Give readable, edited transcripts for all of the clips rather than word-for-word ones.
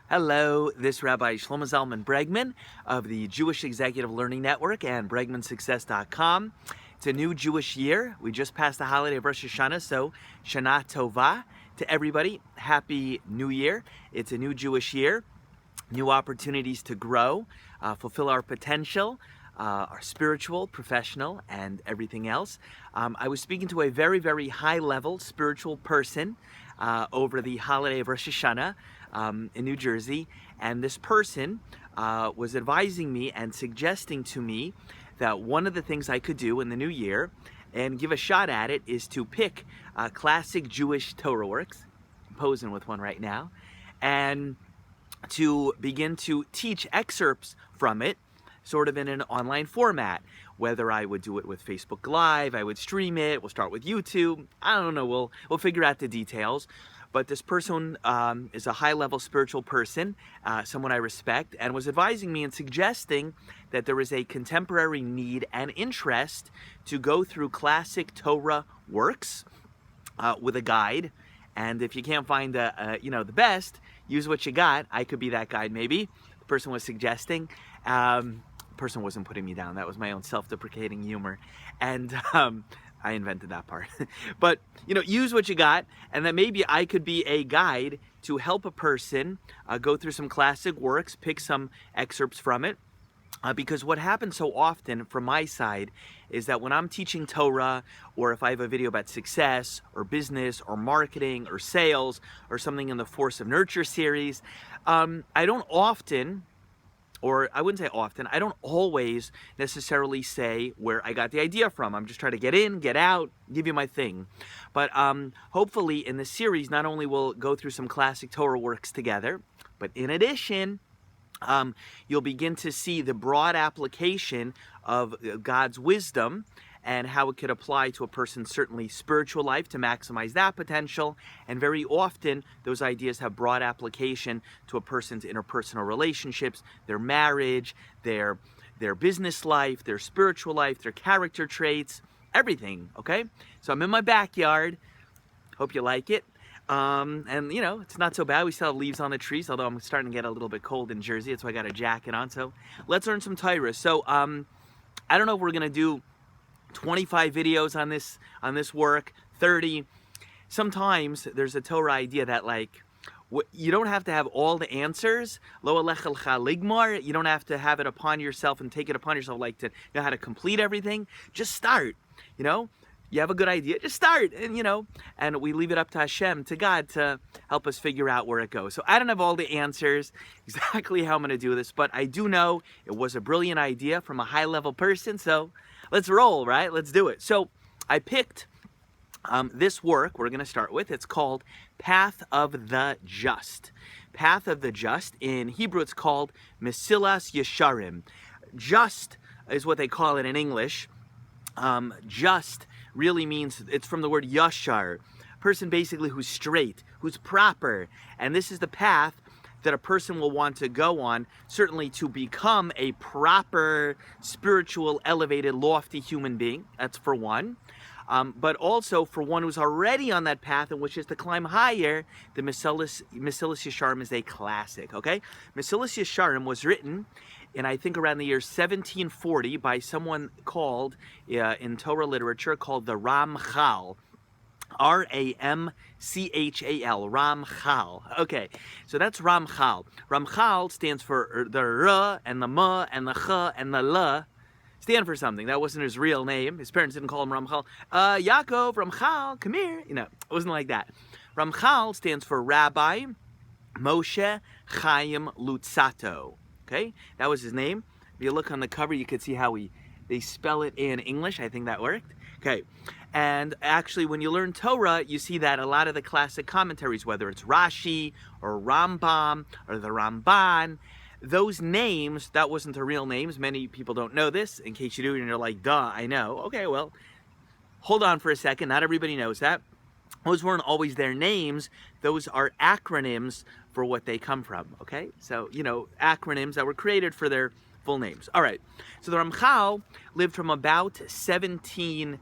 Hello, this Rabbi Shlomo Zalman Bregman of the Jewish Executive Learning Network and BregmanSuccess.com. It's a new Jewish year. We just passed the holiday of Rosh Hashanah, so Shana Tova to everybody. Happy New Year. It's a new Jewish year, new opportunities to grow, fulfill our potential, our spiritual, professional, and everything else. I was speaking to a very, very high-level spiritual person over the holiday of Rosh Hashanah in New Jersey, and this person was advising me and suggesting to me that one of the things I could do in the new year and give a shot at it is to pick classic Jewish Torah works, I'm posing with one right now, and to begin to teach excerpts from it sort of in an online format. Whether I would do it with Facebook Live, I would stream it, we'll start with YouTube, I don't know, we'll figure out the details. But this person is a high-level spiritual person, someone I respect, and was advising me and suggesting that there is a contemporary need and interest to go through classic Torah works with a guide. And if you can't find the best, use what you got. I could be that guide, maybe. The person was suggesting. Person wasn't putting me down. That was my own self-deprecating humor, and I invented that part. But use what you got, and that maybe I could be a guide to help a person go through some classic works, pick some excerpts from it. Because what happens so often from my side is that when I'm teaching Torah, or if I have a video about success or business or marketing or sales or something in the Force of Nurture series, I don't often, or I wouldn't say often, I don't always necessarily say where I got the idea from. I'm just trying to get in, get out, give you my thing. But hopefully in this series, not only will go through some classic Torah works together, but in addition, you'll begin to see the broad application of God's wisdom and how it could apply to a person's certainly spiritual life to maximize that potential. And very often, those ideas have broad application to a person's interpersonal relationships, their marriage, their business life, their spiritual life, their character traits, everything, okay? So I'm in my backyard. Hope you like it. And it's not so bad. We still have leaves on the trees, although I'm starting to get a little bit cold in Jersey. That's why I got a jacket on. So let's learn some Torah. So I don't know if we're going to do 25 videos on this work, 30. Sometimes there's a Torah idea that you don't have to have all the answers. Lo alecha l'cha ligmar. You don't have to have it upon yourself and take it upon yourself to know how to complete everything. Just start. You have a good idea, just start, and we leave it up to Hashem, to God, to help us figure out where it goes. So I don't have all the answers, exactly how I'm going to do this, but I do know it was a brilliant idea from a high-level person, so let's roll, right? Let's do it. So I picked this work we're going to start with. It's called Path of the Just. Path of the Just. In Hebrew, it's called Mesilas Yesharim. Just is what they call it in English. Just really means, it's from the word yashar, person basically who's straight, who's proper. And this is the path that a person will want to go on, certainly to become a proper, spiritual, elevated, lofty human being. That's for one. But also for one who's already on that path and wishes to climb higher, the Mesilas Yesharim is a classic, okay? Mesilas Yesharim was written in, I think, around the year 1740 by someone called, in Torah literature, called the Ramchal. Ramchal, Ramchal. Okay, so that's Ramchal. Ramchal stands for the R and the M and the Ch and the L. Stand for something. That wasn't his real name. His parents didn't call him Ramchal. Yaakov, Ramchal, come here. It wasn't like that. Ramchal stands for Rabbi Moshe Chaim Lutzato. Okay, that was his name. If you look on the cover, you could see how they spell it in English. I think that worked. Okay, and actually when you learn Torah, you see that a lot of the classic commentaries, whether it's Rashi or Rambam or the Ramban, those names, that wasn't their real names. Many people don't know this. In case you do, and you're like, duh, I know. Okay, well, hold on for a second. Not everybody knows that. Those weren't always their names. Those are acronyms for what they come from, okay? So, acronyms that were created for their full names. All right, so the Ramchal lived from about the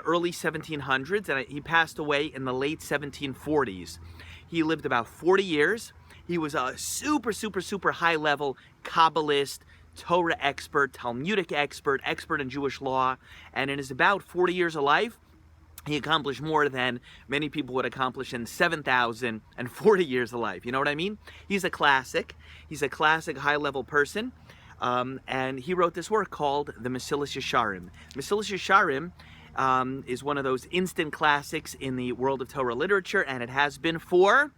early 1700s, and he passed away in the late 1740s. He lived about 40 years. He was a super high level Kabbalist, Torah expert, Talmudic expert, expert in Jewish law, and in his about 40 years of life, he accomplished more than many people would accomplish in 7,040 years of life. You know what I mean? He's a classic. He's a classic high-level person. And he wrote this work called the Mesilas Yesharim. Mesilas Yesharim is one of those instant classics in the world of Torah literature, and it has been for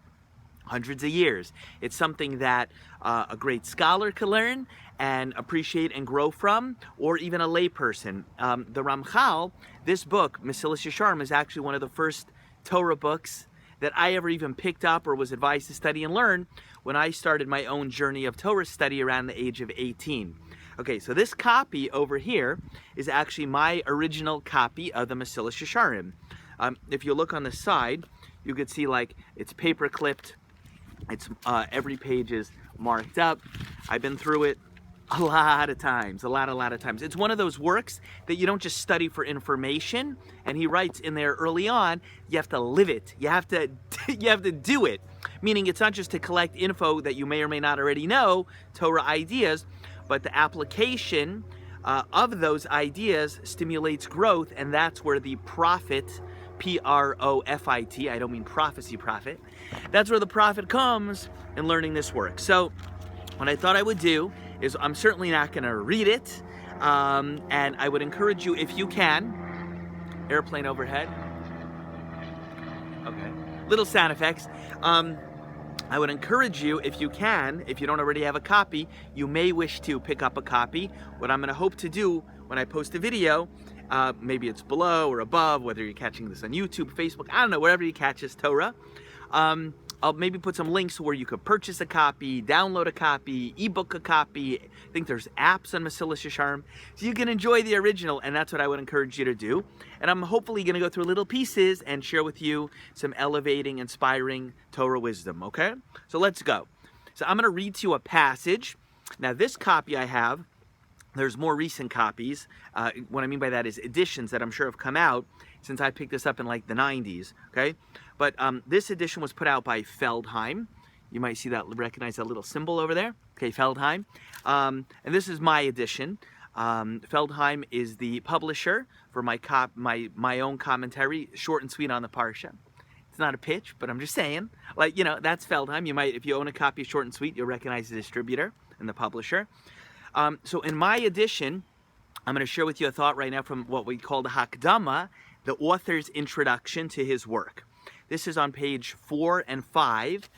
hundreds of years. It's something that a great scholar can learn and appreciate and grow from, or even a layperson. The Ramchal, this book, Mesilas Yesharim, is actually one of the first Torah books that I ever even picked up or was advised to study and learn when I started my own journey of Torah study around the age of 18. Okay, so this copy over here is actually my original copy of the Mesilas Yesharim. If you look on the side, you could see like it's paper clipped. It's every page is marked up. I've been through it a lot of times, a lot of times. It's one of those works that you don't just study for information. And he writes in there early on, you have to live it. You have to do it. Meaning it's not just to collect info that you may or may not already know, Torah ideas, but the application of those ideas stimulates growth, and that's where the profit, P-R-O-F-I-T, I don't mean prophecy profit, that's where the profit comes in learning this work. So what I thought I would do is, I'm certainly not going to read it, and I would encourage you, if you can, airplane overhead, okay, little sound effects, I would encourage you, if you can, if you don't already have a copy, you may wish to pick up a copy. What I'm going to hope to do when I post a video, maybe it's below or above, whether you're catching this on YouTube, Facebook, I don't know, wherever you catch this Torah, I'll maybe put some links where you could purchase a copy, download a copy, ebook a copy. I think there's apps on Mesilas Yesharim, so you can enjoy the original, and that's what I would encourage you to do. And I'm hopefully going to go through little pieces and share with you some elevating, inspiring Torah wisdom, okay? So let's go. So I'm going to read to you a passage. Now this copy I have, there's more recent copies. What I mean by that is editions that I'm sure have come out since I picked this up in like the 90s, okay? But this edition was put out by Feldheim. You might see that, recognize that little symbol over there. Okay, Feldheim. And this is my edition. Feldheim is the publisher for my own commentary, short and sweet on the Parsha. It's not a pitch, but I'm just saying, like, you know, that's Feldheim. You might, if you own a copy of Short and Sweet, you'll recognize the distributor and the publisher. So in my edition, I'm going to share with you a thought right now from what we call the Hakdama, the author's introduction to his work. This is on page 4 and 5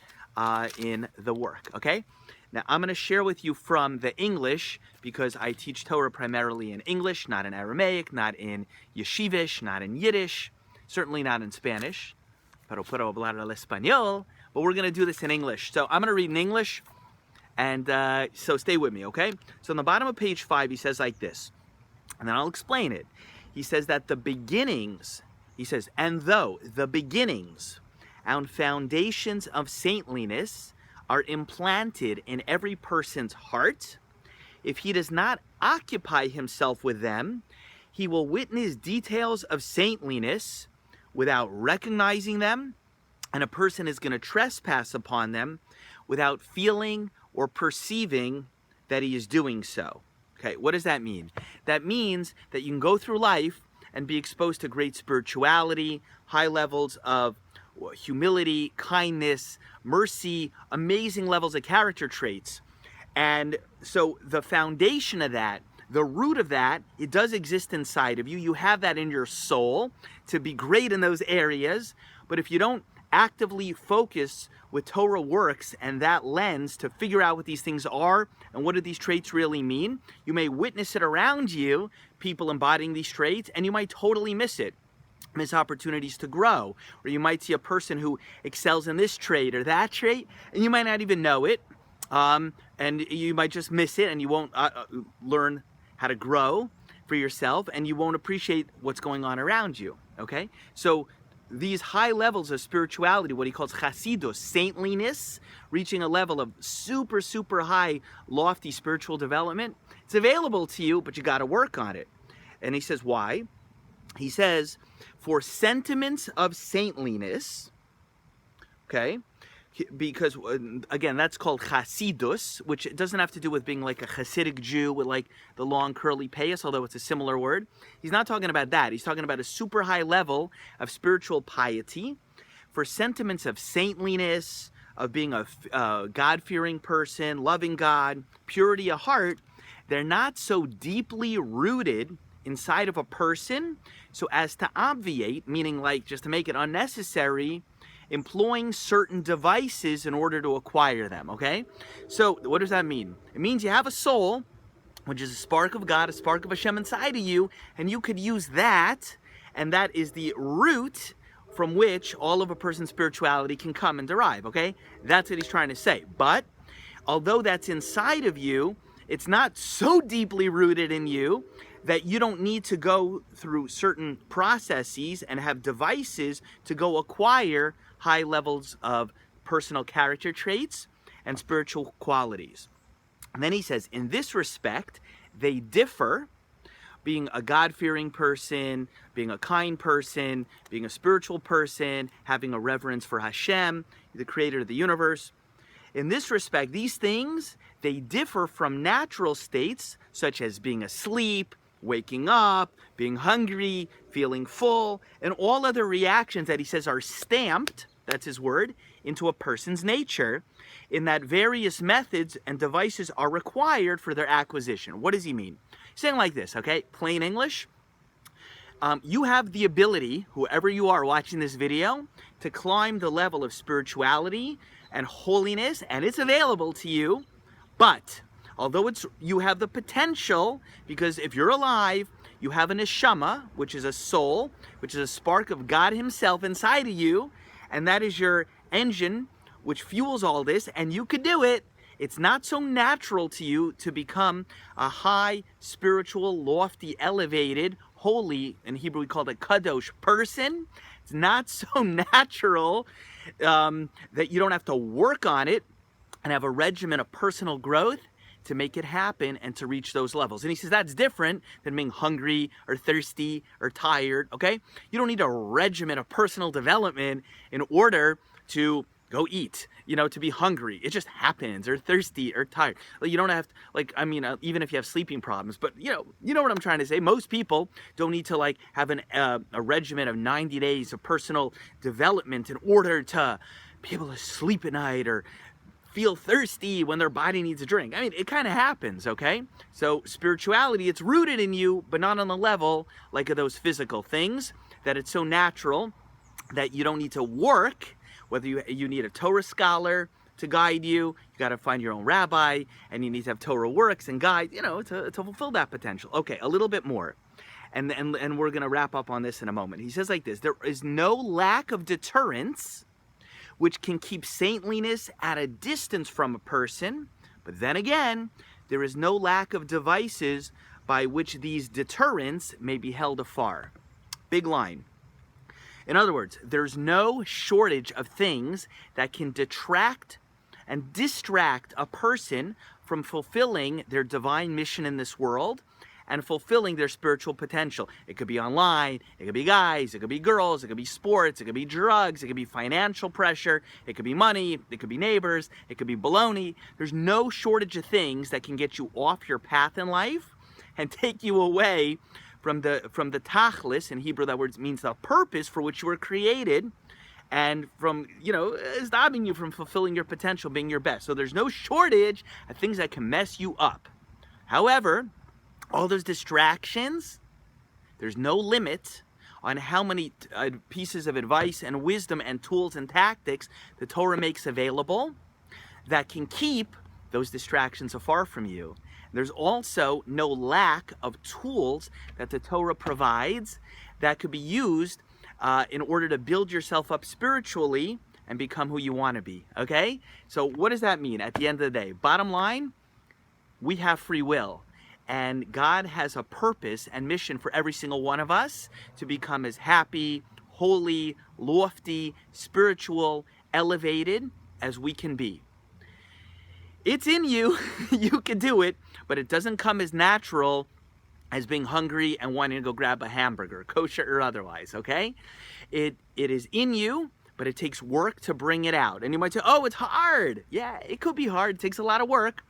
in the work, okay? Now, I'm going to share with you from the English, because I teach Torah primarily in English, not in Aramaic, not in Yeshivish, not in Yiddish, certainly not in Spanish. Pero puedo hablar el español, but we're going to do this in English. So I'm going to read in English, and so stay with me, okay? So on the bottom of page 5, he says like this, and then I'll explain it. He says that the beginnings, he says, and though the beginnings and foundations of saintliness are implanted in every person's heart, if he does not occupy himself with them, he will witness details of saintliness without recognizing them, and a person is going to trespass upon them without feeling or perceiving that he is doing so. Okay, what does that mean? That means that you can go through life and be exposed to great spirituality, high levels of humility, kindness, mercy, amazing levels of character traits. And so the foundation of that, the root of that, it does exist inside of you. You have that in your soul to be great in those areas. But if you don't actively focus with Torah works and that lens to figure out what these things are and what do these traits really mean, you may witness it around you, people embodying these traits, and you might totally miss it. Miss opportunities to grow. Or you might see a person who excels in this trait or that trait, and you might not even know it. And you might just miss it, and you won't learn how to grow for yourself, and you won't appreciate what's going on around you, okay? So these high levels of spirituality, what he calls chasidus, saintliness, reaching a level of super, super high, lofty spiritual development, it's available to you, but you got to work on it. And he says, why? He says, for sentiments of saintliness, okay, because again, that's called Chasidus, which doesn't have to do with being like a Hasidic Jew with like the long curly payas, although it's a similar word. He's not talking about that. He's talking about a super high level of spiritual piety for sentiments of saintliness, of being a God-fearing person, loving God, purity of heart. They're not so deeply rooted inside of a person so as to obviate, meaning like just to make it unnecessary, employing certain devices in order to acquire them, okay? So what does that mean? It means you have a soul, which is a spark of God, a spark of Hashem inside of you, and you could use that, and that is the root from which all of a person's spirituality can come and derive, okay? That's what he's trying to say. But although that's inside of you, it's not so deeply rooted in you that you don't need to go through certain processes and have devices to go acquire high levels of personal character traits and spiritual qualities. And then he says, in this respect, they differ, being a God-fearing person, being a kind person, being a spiritual person, having a reverence for Hashem, the creator of the universe. In this respect, these things, they differ from natural states, such as being asleep, waking up, being hungry, feeling full, and all other reactions that he says are stamped, that's his word, into a person's nature, in that various methods and devices are required for their acquisition. What does he mean? He's saying like this, okay? Plain English. You have the ability, whoever you are watching this video, to climb the level of spirituality and holiness, and it's available to you. But although you have the potential, because if you're alive, you have a neshama, which is a soul, which is a spark of God himself inside of you, and that is your engine which fuels all this, and you could do it. It's not so natural to you to become a high, spiritual, lofty, elevated, holy, in Hebrew we call it kadosh, person. It's not so natural that you don't have to work on it and have a regimen of personal growth to make it happen and to reach those levels. And he says that's different than being hungry or thirsty or tired, okay? You don't need a regimen of personal development in order to go eat, to be hungry. It just happens, or thirsty or tired. Like, you don't have to, even if you have sleeping problems, but you know what I'm trying to say. Most people don't need to have a regimen of 90 days of personal development in order to be able to sleep at night or feel thirsty when their body needs a drink. It kind of happens, okay? So spirituality, it's rooted in you, but not on the level like of those physical things, that it's so natural that you don't need to work, whether you need a Torah scholar to guide you, you got to find your own rabbi, and you need to have Torah works and guide, to fulfill that potential. Okay, a little bit more. And we're going to wrap up on this in a moment. He says like this: there is no lack of deterrence which can keep saintliness at a distance from a person, but then again, there is no lack of devices by which these deterrents may be held afar. Big line. In other words, there's no shortage of things that can detract and distract a person from fulfilling their divine mission in this world and fulfilling their spiritual potential. It could be online, it could be guys, it could be girls, it could be sports, it could be drugs, it could be financial pressure, it could be money, it could be neighbors, it could be baloney. There's no shortage of things that can get you off your path in life and take you away from the tachlis. In Hebrew, that word means the purpose for which you were created, and from, stopping you from fulfilling your potential, being your best. So there's no shortage of things that can mess you up. However, all those distractions, there's no limit on how many pieces of advice and wisdom and tools and tactics the Torah makes available that can keep those distractions afar from you. There's also no lack of tools that the Torah provides that could be used in order to build yourself up spiritually and become who you want to be, okay? So what does that mean at the end of the day? Bottom line, we have free will. And God has a purpose and mission for every single one of us to become as happy, holy, lofty, spiritual, elevated as we can be. It's in you, you can do it, but it doesn't come as natural as being hungry and wanting to go grab a hamburger, kosher or otherwise, okay? It is in you, but it takes work to bring it out. And you might say, oh, it's hard. Yeah, it could be hard. It takes a lot of work.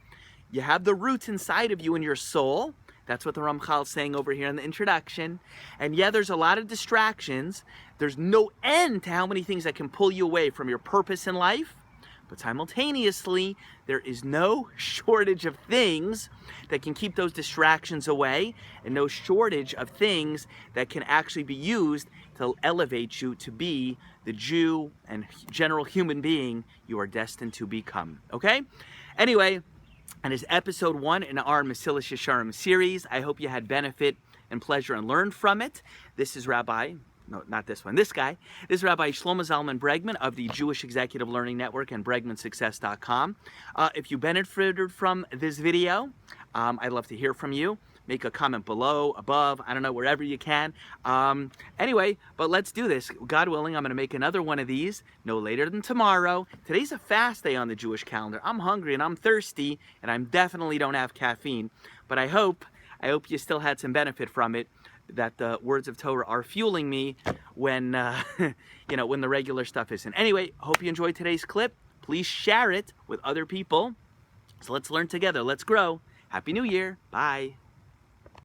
You have the roots inside of you in your soul. That's what the Ramchal is saying over here in the introduction. And yeah, there's a lot of distractions. There's no end to how many things that can pull you away from your purpose in life. But simultaneously, there is no shortage of things that can keep those distractions away, and no shortage of things that can actually be used to elevate you to be the Jew and general human being you are destined to become. Okay? Anyway, and it's episode 1 in our Mesilas Yesharim series. I hope you had benefit and pleasure and learned from it. This is Rabbi, no, not this one, this guy. This is Rabbi Shlomo Zalman Bregman of the Jewish Executive Learning Network and BregmanSuccess.com. If you benefited from this video, I'd love to hear from you. Make a comment below, above, I don't know, wherever you can. Anyway, but let's do this. God willing, I'm going to make another one of these no later than tomorrow. Today's a fast day on the Jewish calendar. I'm hungry and I'm thirsty, and I definitely don't have caffeine. But I hope you still had some benefit from it, that the words of Torah are fueling me when, when the regular stuff isn't. Anyway, hope you enjoyed today's clip. Please share it with other people. So let's learn together. Let's grow. Happy New Year. Bye.